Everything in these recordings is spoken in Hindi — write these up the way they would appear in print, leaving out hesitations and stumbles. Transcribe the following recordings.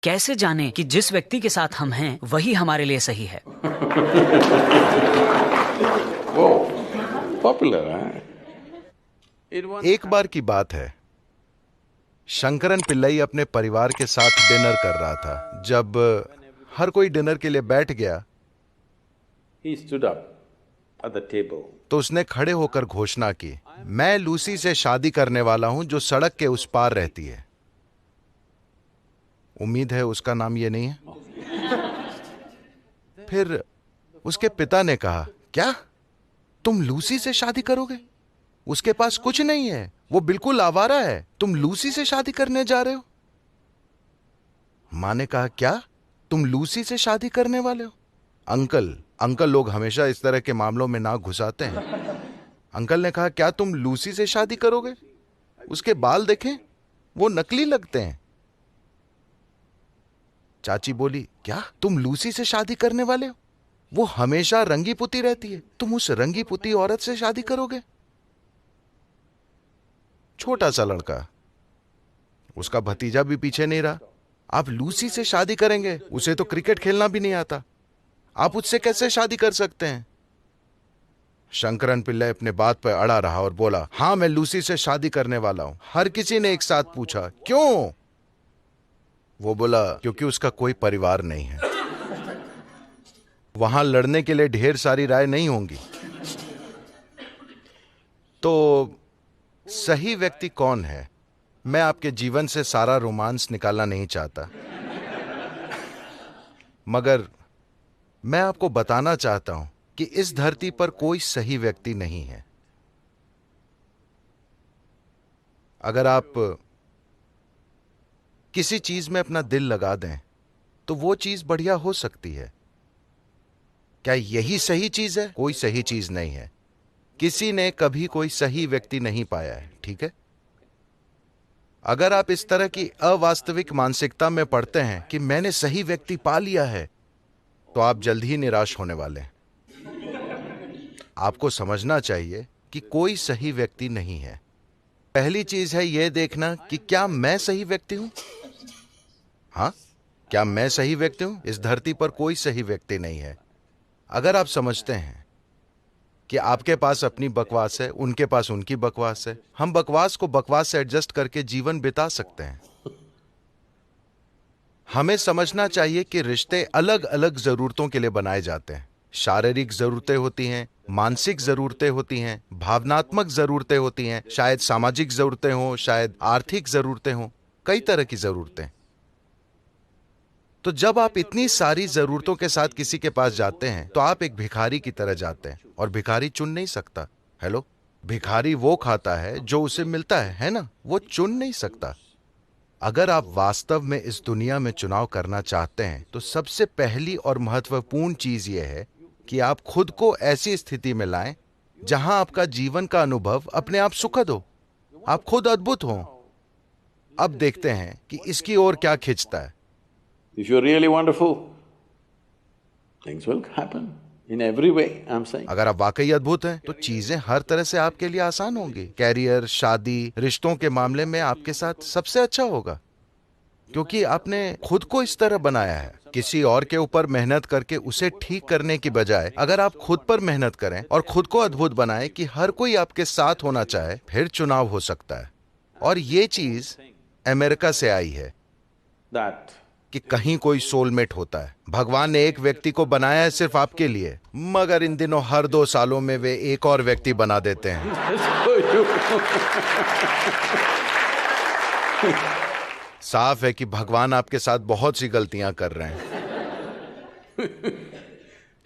कैसे जाने कि जिस व्यक्ति के साथ हम हैं वही हमारे लिए सही है? वो पॉपुलर है। एक बार की बात है, शंकरन पिल्लई अपने परिवार के साथ डिनर कर रहा था। जब हर कोई डिनर के लिए बैठ गया He stood up at the table. तो उसने खड़े होकर घोषणा की, मैं लूसी से शादी करने वाला हूं जो सड़क के उस पार रहती है। उम्मीद है उसका नाम ये नहीं है। फिर उसके पिता ने कहा, क्या तुम लूसी से शादी करोगे? उसके पास कुछ नहीं है, वो बिल्कुल आवारा है, तुम लूसी से शादी करने जा रहे हो? मां ने कहा, क्या तुम लूसी से शादी करने वाले हो? अंकल लोग हमेशा इस तरह के मामलों में नाक घुसाते हैं। अंकल ने कहा, क्या तुम लूसी से शादी करोगे? उसके बाल देखें, वो नकली लगते हैं। चाची बोली, क्या तुम लूसी से शादी करने वाले हो? वो हमेशा रंगी पुती रहती है, तुम उस रंगी पुती औरत से शादी करोगे? छोटा सा लड़का, उसका भतीजा भी पीछे नहीं रहा। आप लूसी से शादी करेंगे? उसे तो क्रिकेट खेलना भी नहीं आता, आप उससे कैसे शादी कर सकते हैं? शंकरन पिल्लई अपने बात पर अड़ा रहा और बोला, हां मैं लूसी से शादी करने वाला हूं। हर किसी ने एक साथ पूछा, क्यों? वो बोला, क्योंकि उसका कोई परिवार नहीं है। वहां लड़ने के लिए ढेर सारी राय नहीं होंगी। तो सही व्यक्ति कौन है? मैं आपके जीवन से सारा रोमांस निकालना नहीं चाहता, मगर मैं आपको बताना चाहता हूं कि इस धरती पर कोई सही व्यक्ति नहीं है। अगर आप किसी चीज में अपना दिल लगा दें तो वो चीज बढ़िया हो सकती है। क्या यही सही चीज है? कोई सही चीज नहीं है। किसी ने कभी कोई सही व्यक्ति नहीं पाया है, ठीक है? अगर आप इस तरह की अवास्तविक मानसिकता में पड़ते हैं कि मैंने सही व्यक्ति पा लिया है, तो आप जल्द ही निराश होने वाले हैं। आपको समझना चाहिए कि कोई सही व्यक्ति नहीं है। पहली चीज है यह देखना कि क्या मैं सही व्यक्ति हूं? हां, क्या मैं सही व्यक्ति हूं? इस धरती पर कोई सही व्यक्ति नहीं है। अगर आप समझते हैं कि आपके पास अपनी बकवास है, उनके पास उनकी बकवास है, हम बकवास को बकवास से एडजस्ट करके जीवन बिता सकते हैं। हमें समझना चाहिए कि रिश्ते अलग अलग जरूरतों के लिए बनाए जाते हैं। शारीरिक जरूरतें होती हैं, मानसिक जरूरतें होती हैं, भावनात्मक जरूरतें होती हैं, शायद सामाजिक जरूरतें हों, शायद आर्थिक जरूरतें हों, कई तरह की जरूरतें। तो जब आप इतनी सारी जरूरतों के साथ किसी के पास जाते हैं तो आप एक भिखारी की तरह जाते हैं, और भिखारी चुन नहीं सकता। हेलो, भिखारी वो खाता है जो उसे मिलता है ना? वो चुन नहीं सकता। अगर आप वास्तव में इस दुनिया में चुनाव करना चाहते हैं तो सबसे पहली और महत्वपूर्ण चीज यह है कि आप खुद को ऐसी स्थिति में लाएं जहां आपका जीवन का अनुभव अपने आप सुखद हो, आप खुद अद्भुत हो। अब देखते हैं कि इसकी ओर क्या खींचता है। If you're really wonderful, things will happen in every way, I'm saying. अगर आप वाकई अद्भुत हैं तो चीजें हर तरह से आपके लिए आसान होंगी। कैरियर, शादी, रिश्तों के मामले में आपके साथ सबसे अच्छा होगा, क्योंकि आपने खुद को इस तरह बनाया है। किसी और के ऊपर मेहनत करके उसे ठीक करने की बजाय अगर आप खुद पर मेहनत करें और खुद को अद्भुत बनाएं कि हर कोई आपके साथ होना चाहे, फिर चुनाव हो सकता है। और ये चीज अमेरिका से आई है That कि कहीं कोई सोलमेट होता है। भगवान ने एक व्यक्ति को बनाया है सिर्फ आपके लिए, मगर इन दिनों हर 2 सालों में वे एक और व्यक्ति बना देते हैं। साफ है कि भगवान आपके साथ बहुत सी गलतियां कर रहे हैं।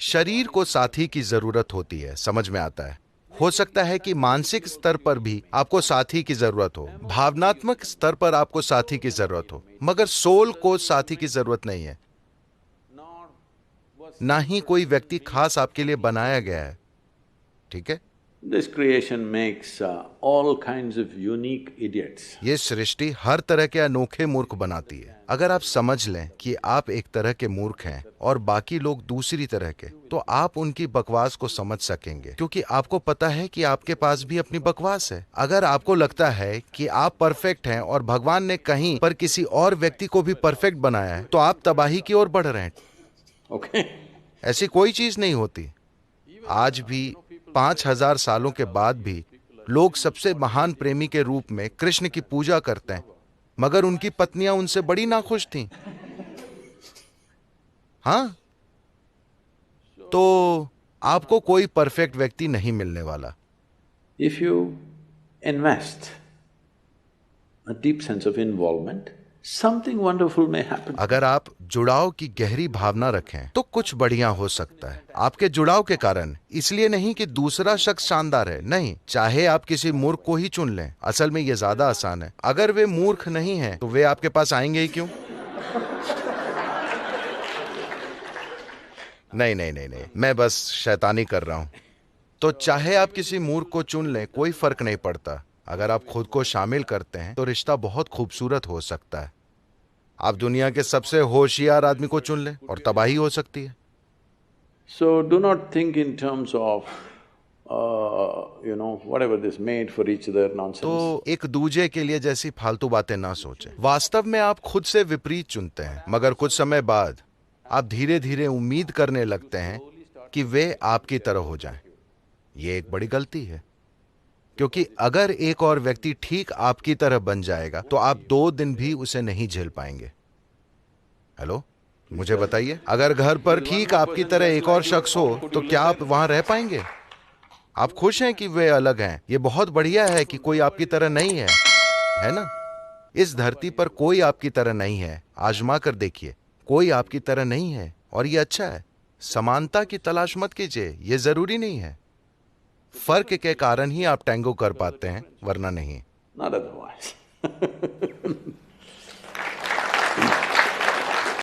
शरीर को साथी की जरूरत होती है, समझ में आता है। हो सकता है कि मानसिक स्तर पर भी आपको साथी की जरूरत हो, भावनात्मक स्तर पर आपको साथी की जरूरत हो, मगर सोल को साथी की जरूरत नहीं है। ना ही कोई व्यक्ति खास आपके लिए बनाया गया है, ठीक है? This creation makes all kinds of unique idiots. ये सृष्टि हर तरह के अनोखे मूर्ख बनाती है। अगर आप समझ लें कि आप एक तरह के मूर्ख हैं और बाकी लोग दूसरी तरह के, तो आप उनकी बकवास को समझ सकेंगे, क्योंकि आपको पता है कि आपके पास भी अपनी बकवास है। अगर आपको लगता है कि आप परफेक्ट हैं और भगवान ने कहीं पर किसी और व्यक्ति को भी परफेक्ट बनाया है, तो आप तबाही की ओर बढ़ रहे हैं। Okay? ऐसी कोई चीज नहीं होती। आज भी 5000 सालों के बाद भी लोग सबसे महान प्रेमी के रूप में कृष्ण की पूजा करते हैं, मगर उनकी पत्नियां उनसे बड़ी नाखुश थीं। हाँ, तो आपको कोई परफेक्ट व्यक्ति नहीं मिलने वाला। If you invest a deep sense of involvement, something wonderful may happen. अगर आप जुड़ाव की गहरी भावना रखें तो कुछ बढ़िया हो सकता है। आपके जुड़ाव के कारण, इसलिए नहीं कि दूसरा शख्स शानदार है, नहीं, चाहे आप किसी मूर्ख को ही चुन लें। असल में यह ज्यादा आसान है। अगर वे मूर्ख नहीं हैं तो वे आपके पास आएंगे ही क्यों? नहीं नहीं नहीं नहीं, मैं बस शैतानी कर रहा हूं। तो चाहे आप किसी मूर्ख को चुन लें, कोई फर्क नहीं पड़ता। अगर आप खुद को शामिल करते हैं तो रिश्ता बहुत खूबसूरत हो सकता है। आप दुनिया के सबसे होशियार आदमी को चुन लें और तबाही हो सकती है। So do not think in terms of, whatever this made for each other nonsense. तो एक दूजे के लिए जैसी फालतू बातें ना सोचें। वास्तव में आप खुद से विपरीत चुनते हैं, मगर कुछ समय बाद आप धीरे धीरे उम्मीद करने लगते हैं कि वे आपकी तरह हो जाएं। ये एक बड़ी गलती है, क्योंकि अगर एक और व्यक्ति ठीक आपकी तरह बन जाएगा तो आप 2 दिन भी उसे नहीं झेल पाएंगे। हेलो, मुझे बताइए, अगर घर पर ठीक आपकी तरह एक और शख्स हो तो क्या आप वहां रह पाएंगे? आप खुश हैं कि वे अलग हैं। ये बहुत बढ़िया है कि कोई आपकी तरह नहीं है ना? इस धरती पर कोई आपकी तरह नहीं है। आजमा कर देखिए, कोई आपकी तरह नहीं है और ये अच्छा है। समानता की तलाश मत कीजिए, ये जरूरी नहीं है। फर्क के कारण ही आप टैंगो कर पाते हैं, वरना नहीं। Not otherwise.